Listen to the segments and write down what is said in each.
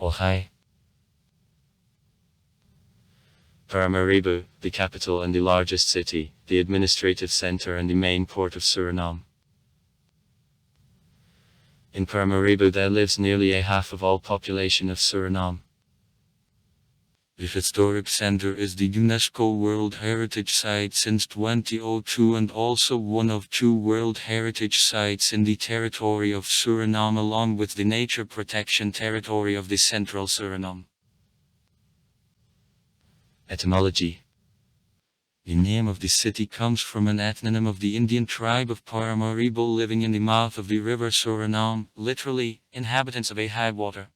Ohai. Paramaribo, the capital and the largest city, the administrative center and the main port of Suriname. In Paramaribo there lives nearly a half of all population of Suriname. The historic center is the UNESCO World Heritage Site since 2002 and also one of 2 World Heritage Sites in the territory of Suriname along with the Nature Protection Territory of the Central Suriname. Etymology. The name of the city comes from an ethnonym of the Indian tribe of Paramaribo living in the mouth of the river Suriname, literally, inhabitants of a high water.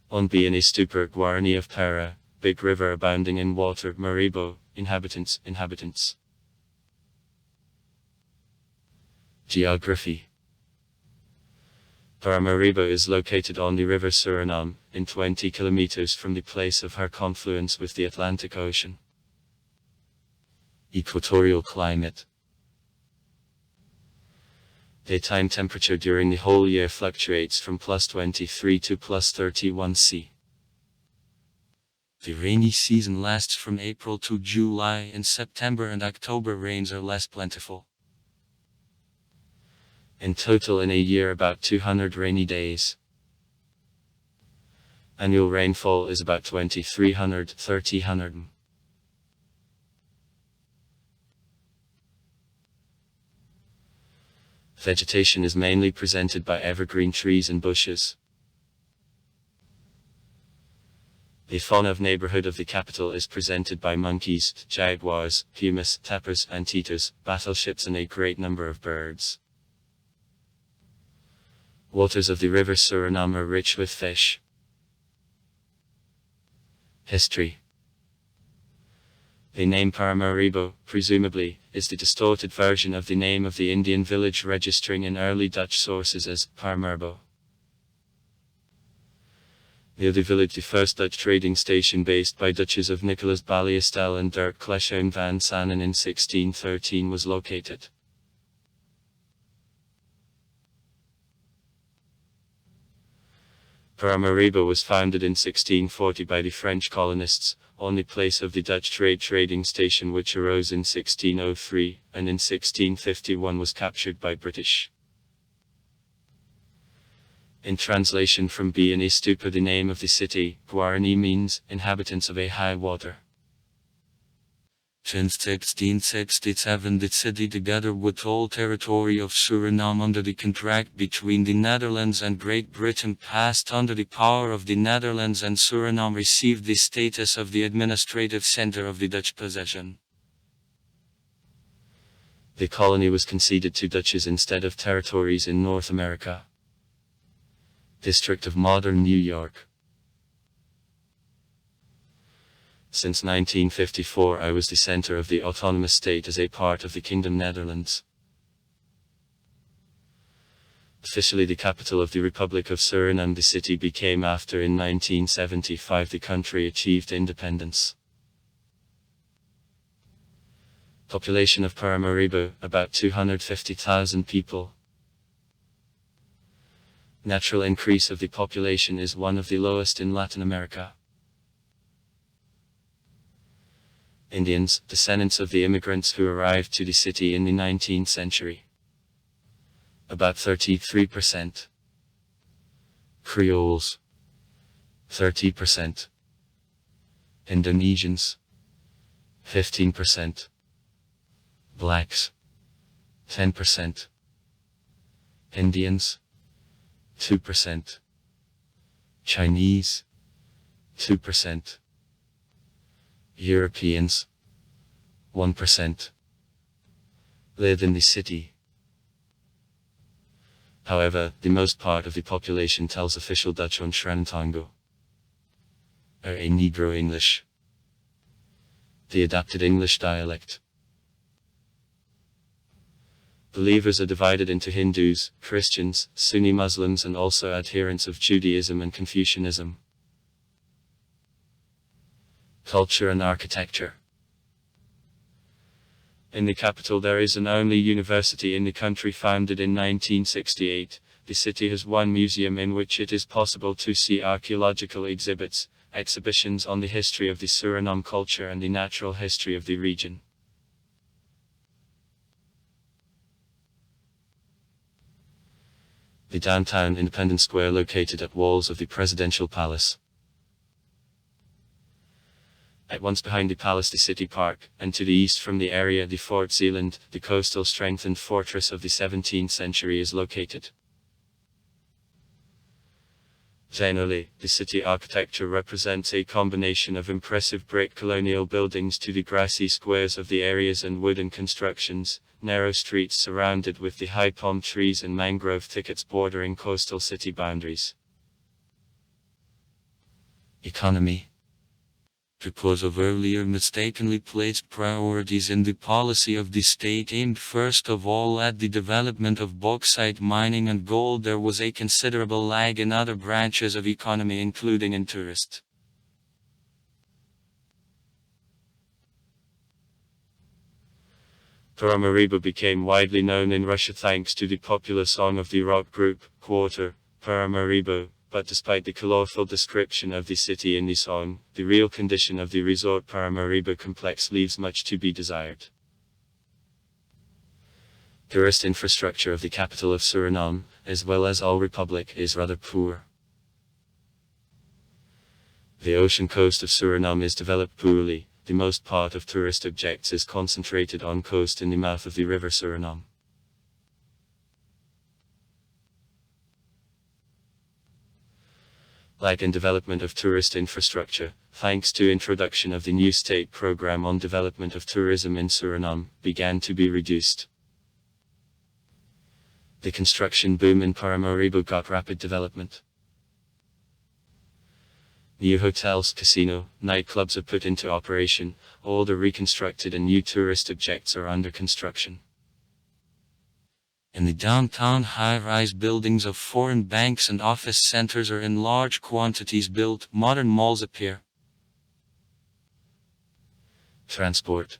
On being a stuper Guarani of Para, big river abounding in water, Maribo, inhabitants. Geography. Paramaribo is located on the river Suriname, in 20 kilometers from the place of her confluence with the Atlantic Ocean. Equatorial climate. Daytime temperature during the whole year fluctuates from +23 to +31 C. The rainy season lasts from April to July. In September and October rains are less plentiful. In total in a year about 200 rainy days. Annual rainfall is about 2,300–3,000. Vegetation is mainly presented by evergreen trees and bushes. The fauna of neighborhood of the capital is presented by monkeys, jaguars, pumas, tapirs, anteaters, battleships and a great number of birds. Waters of the river Suriname are rich with fish. History. The name Paramaribo, presumably, is the distorted version of the name of the Indian village registering in early Dutch sources as Paramaribo. Near the village the first Dutch trading station based by Dutches of Nicolas Balliestel and Dirk Kleshoen van Sanen in 1613 was located. Paramaribo was founded in 1640 by the French colonists, on the place of the Dutch trading station which arose in 1603, and in 1651 was captured by British. In translation from B and Stupa, the name of the city, Guarani, means, inhabitants of a high water. Since 1667 the city together with all territory of Suriname under the contract between the Netherlands and Great Britain passed under the power of the Netherlands and Suriname received the status of the administrative center of the Dutch possession. The colony was conceded to Dutches instead of territories in North America. District of modern New York. Since 1954 I was the center of the autonomous state as a part of the Kingdom Netherlands. Officially the capital of the Republic of Suriname, the city became after in 1975 the country achieved independence. Population of Paramaribo, about 250,000 people. Natural increase of the population is one of the lowest in Latin America. Indians, descendants of the immigrants who arrived to the city in the 19th century. About 33%. Creoles. 30%. Indonesians. 15%. Blacks. 10%. Indians. 2%. Chinese. 2%. Europeans. 1%. Live in the city. However, the most part of the population tells official Dutch on Srantango, or a Negro English, the adapted English dialect. Believers are divided into Hindus, Christians, Sunni Muslims and also adherents of Judaism and Confucianism. Culture and architecture. In the capital there is an only university in the country founded in 1968, the city has one museum in which it is possible to see archaeological exhibits, exhibitions on the history of the Suriname culture and the natural history of the region. The downtown Independence Square located at walls of the Presidential Palace. At once behind the palace the city park, and to the east from the area the Fort Zeeland, the coastal strengthened fortress of the 17th century is located. Generally, the city architecture represents a combination of impressive brick colonial buildings to the grassy squares of the areas and wooden constructions, narrow streets surrounded with the high palm trees and mangrove thickets bordering coastal city boundaries. Economy. Because of earlier mistakenly placed priorities in the policy of the state aimed first of all at the development of bauxite mining and gold, there was a considerable lag in other branches of economy including in tourist. Paramaribo became widely known in Russia thanks to the popular song of the rock group, Quarter, Paramaribo. But despite the colorful description of the city in the song, the real condition of the resort Paramaribo complex leaves much to be desired. Tourist infrastructure of the capital of Suriname, as well as all Republic, is rather poor. The ocean coast of Suriname is developed poorly. The most part of tourist objects is concentrated on coast in the mouth of the river Suriname. Lag in development of tourist infrastructure, thanks to introduction of the new state program on development of tourism in Suriname, began to be reduced. The construction boom in Paramaribo got rapid development. New hotels, casino, nightclubs are put into operation, old are reconstructed and new tourist objects are under construction. In the downtown, high-rise buildings of foreign banks and office centers are in large quantities built. Modern malls appear. Transport.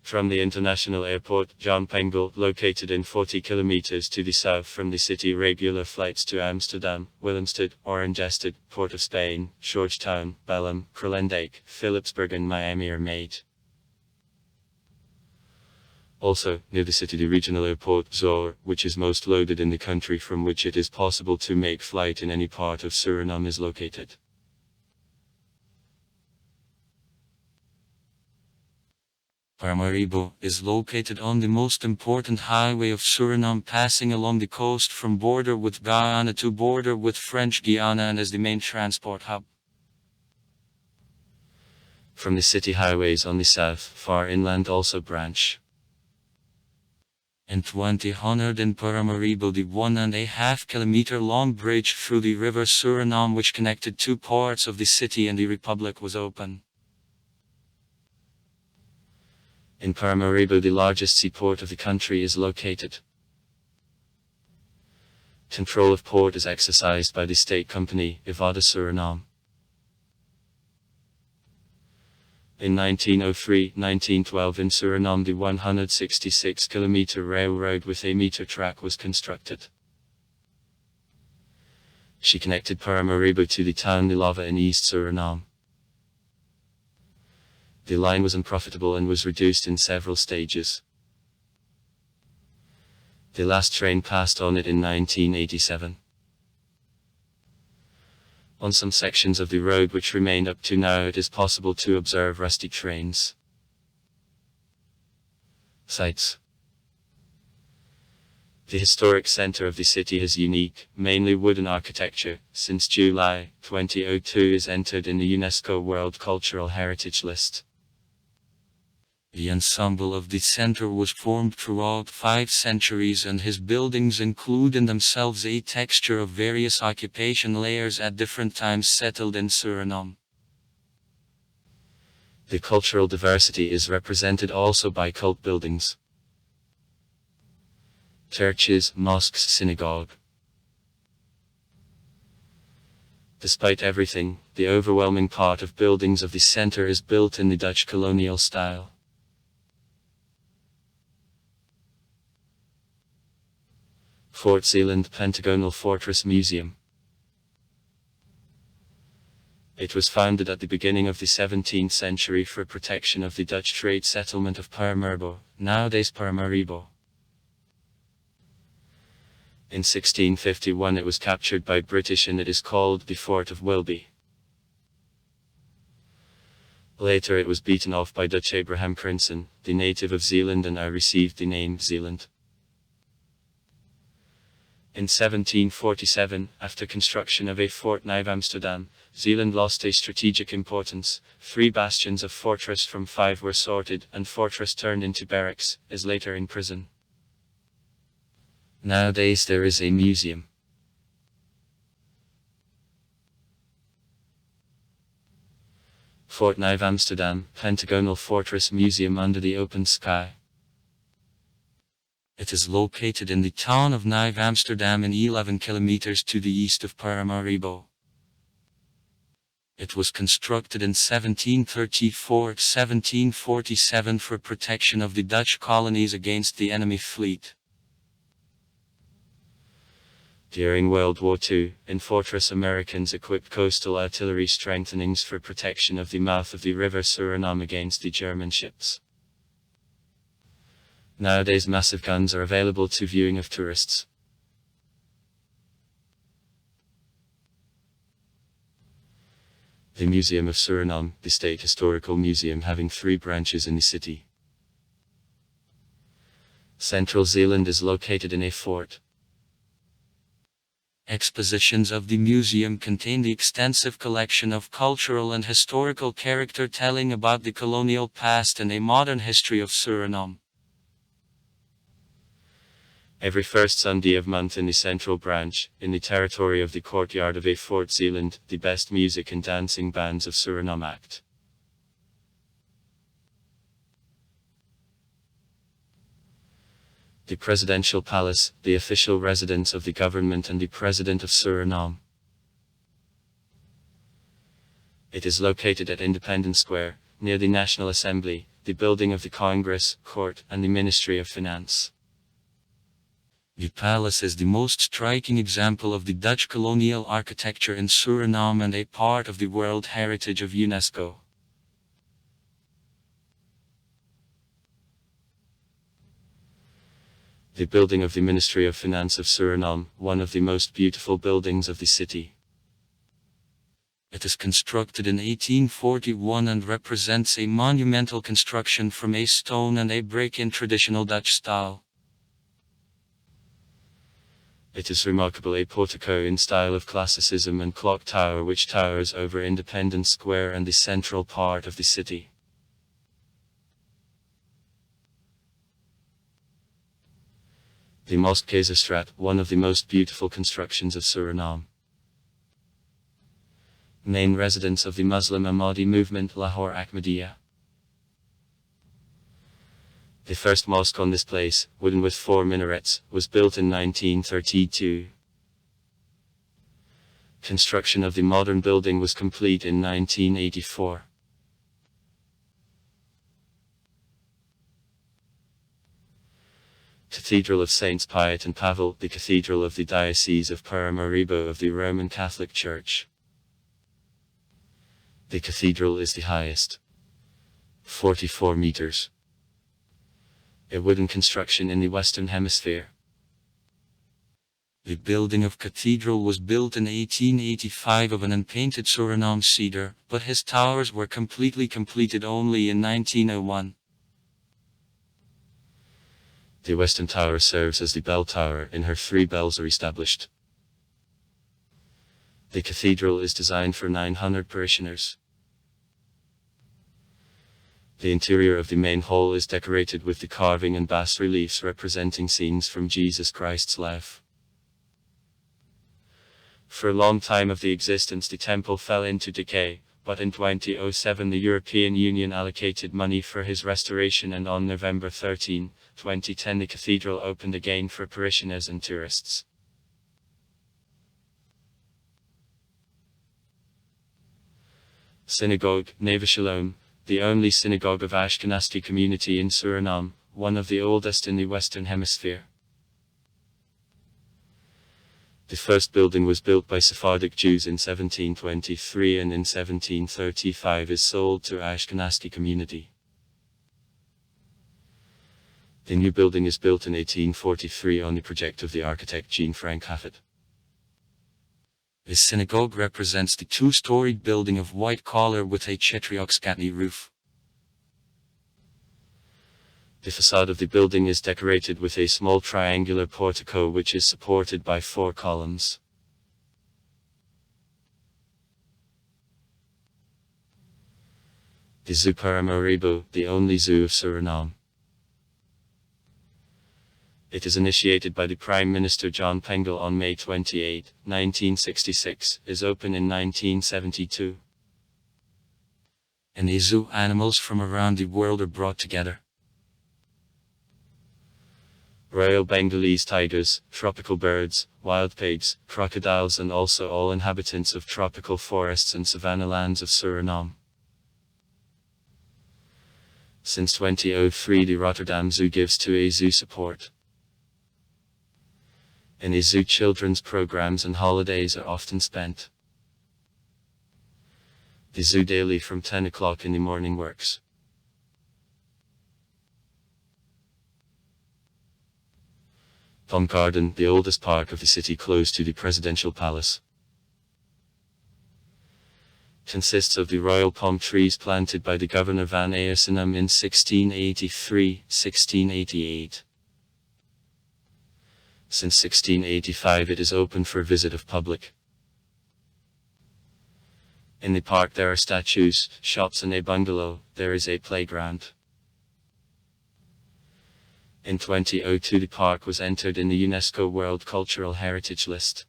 From the international airport, John Pengel, located in 40 kilometers to the south from the city, regular flights to Amsterdam, Willemstad, Oranjestad, Port of Spain, Georgetown, Belém, Kralendijk, Philipsburg and Miami are made. Also, near the city the regional airport, Zor, which is most loaded in the country from which it is possible to make flight in any part of Suriname, is located. Paramaribo is located on the most important highway of Suriname, passing along the coast from border with Guyana to border with French Guiana and is the main transport hub. From the city highways on the south, far inland also branch. In 2000 in Paramaribo, the 1.5 kilometer long bridge through the river Suriname which connected two parts of the city and the Republic was open. In Paramaribo the largest seaport of the country is located. Control of port is exercised by the state company, Ivada Suriname. In 1903-1912 in Suriname the 166-kilometer railroad with a meter track was constructed. She connected Paramaribo to the town Lilava in East Suriname. The line was unprofitable and was reduced in several stages. The last train passed on it in 1987. On some sections of the road which remain up to now it is possible to observe rusty trains. Sites. The historic center of the city has unique, mainly wooden architecture. Since July 2002 is entered in the UNESCO World Cultural Heritage List. The ensemble of the center was formed throughout 5 centuries and his buildings include in themselves a texture of various occupation layers at different times settled in Suriname. The cultural diversity is represented also by cult buildings. Churches, mosques, synagogue. Despite everything, the overwhelming part of buildings of the center is built in the Dutch colonial style. Fort Zeeland Pentagonal Fortress Museum. It was founded at the beginning of the 17th century for protection of the Dutch trade settlement of Paramaribo, nowadays Paramaribo. In 1651 it was captured by British and it is called the Fort of Wilby. Later it was beaten off by Dutch Abraham Prinsen, the native of Zeeland, and I received the name Zeeland. In 1747, after construction of a Fort Nieuw Amsterdam, Zeeland lost a strategic importance. 3 bastions of fortress from 5 were sorted, and fortress turned into barracks, as later in prison. Nowadays there is a museum. Fort Nieuw Amsterdam, Pentagonal Fortress Museum under the open sky. It is located in the town of Nieuw Amsterdam in 11 kilometers to the east of Paramaribo. It was constructed in 1734-1747 for protection of the Dutch colonies against the enemy fleet. During World War II, in Fortress Americans equipped coastal artillery strengthenings for protection of the mouth of the river Suriname against the German ships. Nowadays massive guns are available to viewing of tourists. The Museum of Suriname, the state historical museum having 3 branches in the city. Central Zeeland is located in a fort. Expositions of the museum contain the extensive collection of cultural and historical character telling about the colonial past and a modern history of Suriname. Every first Sunday of month in the central branch, in the territory of the courtyard of a Fort Zeeland, the best music and dancing bands of Suriname act. The Presidential Palace, the official residence of the government and the President of Suriname. It is located at Independence Square, near the National Assembly, the building of the Congress, Court, and the Ministry of Finance. The palace is the most striking example of the Dutch colonial architecture in Suriname and a part of the World Heritage of UNESCO. The building of the Ministry of Finance of Suriname, one of the most beautiful buildings of the city. It is constructed in 1841 and represents a monumental construction from a stone and a brick in traditional Dutch style. It is remarkable, a portico in style of classicism and clock tower which towers over Independence Square and the central part of the city. The Mosque Keizersstraat, one of the most beautiful constructions of Suriname. Main residence of the Muslim Ahmadi movement, Lahore Ahmadiyya. The first mosque on this place, wooden with 4 minarets, was built in 1932. Construction of the modern building was complete in 1984. Cathedral of Saints Piet and Pavel, the cathedral of the Diocese of Paramaribo of the Roman Catholic Church. The cathedral is the highest, 44 meters. A wooden construction in the Western Hemisphere. The building of cathedral was built in 1885 of an unpainted Suriname cedar, but his towers were completed only in 1901. The Western Tower serves as the bell tower, in her 3 bells are established. The cathedral is designed for 900 parishioners. The interior of the main hall is decorated with the carving and bas-reliefs representing scenes from Jesus Christ's life. For a long time of the existence the temple fell into decay, but in 2007 the European Union allocated money for his restoration, and on November 13, 2010 the cathedral opened again for parishioners and tourists. Synagogue, Neve Shalom, the only synagogue of Ashkenazi community in Suriname, one of the oldest in the Western Hemisphere. The first building was built by Sephardic Jews in 1723 and in 1735 is sold to Ashkenazi community. The new building is built in 1843 on the project of the architect Jean-Frank Haffet. The synagogue represents the two-storied building of white color with a chetrioxcatny roof. The facade of the building is decorated with a small triangular portico which is supported by 4 columns. The Zoo Paramaribo, the only zoo of Suriname. It is initiated by the Prime Minister John Pengel on May 28, 1966, is open in 1972. In the zoo, animals from around the world are brought together. Royal Bengalese tigers, tropical birds, wild pigs, crocodiles and also all inhabitants of tropical forests and savanna lands of Suriname. Since 2003 the Rotterdam Zoo gives to a zoo support. In a zoo children's programs and holidays are often spent. The zoo daily from 10 o'clock in the morning works. Palm Garden, the oldest park of the city close to the presidential palace, consists of the royal palm trees planted by the Governor van Aersenam in 1683-1688. Since 1685 it is open for visit of public. In the park there are statues, shops and a bungalow. There is a playground. In 2002 the park was entered in the UNESCO World Cultural Heritage List.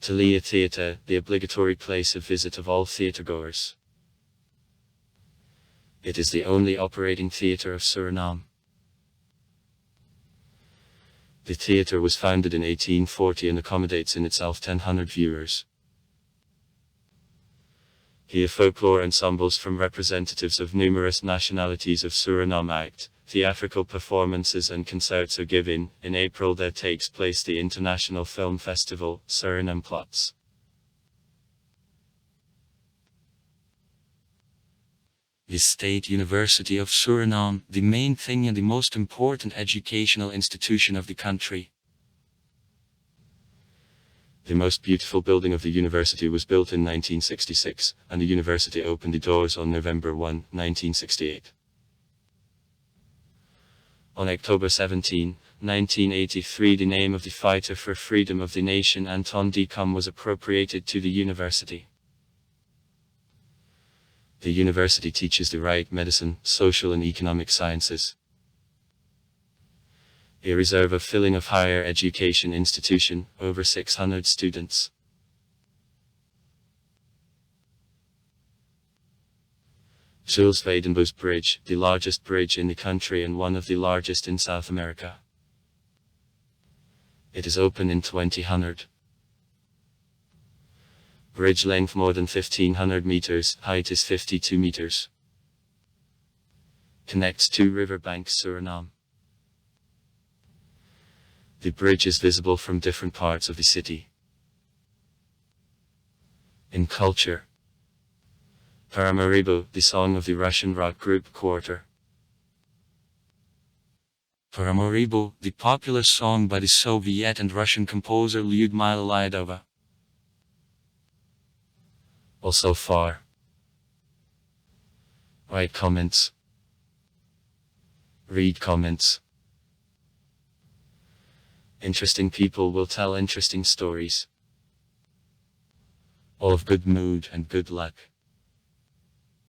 Talia Theatre, the obligatory place of visit of all theatregoers. It is the only operating theatre of Suriname. The theatre was founded in 1840 and accommodates in itself 1,000 viewers. Here folklore ensembles from representatives of numerous nationalities of Suriname act, theatrical performances and concerts are given. In April there takes place the International Film Festival, Suriname Plots. The State University of Suriname, the main thing and the most important educational institution of the country. The most beautiful building of the university was built in 1966, and the university opened the doors on November 1, 1968. On October 17, 1983 the name of the fighter for freedom of the nation Anton Decom was appropriated to the university. The university teaches the right, medicine, social and economic sciences. A reserve of filling of higher education institution, over 600 students. Jules Weidenbos Bridge, the largest bridge in the country and one of the largest in South America. It is open in 2000. Bridge length more than 1500 meters, height is 52 meters. Connects 2 river banks Suriname. The bridge is visible from different parts of the city. In culture, Paramaribo, the song of the Russian rock group Quarter. Paramaribo, the popular song by the Soviet and Russian composer Lyudmila Lyudova. Also far. Write comments. Read comments. Interesting people will tell interesting stories. All of good mood and good luck.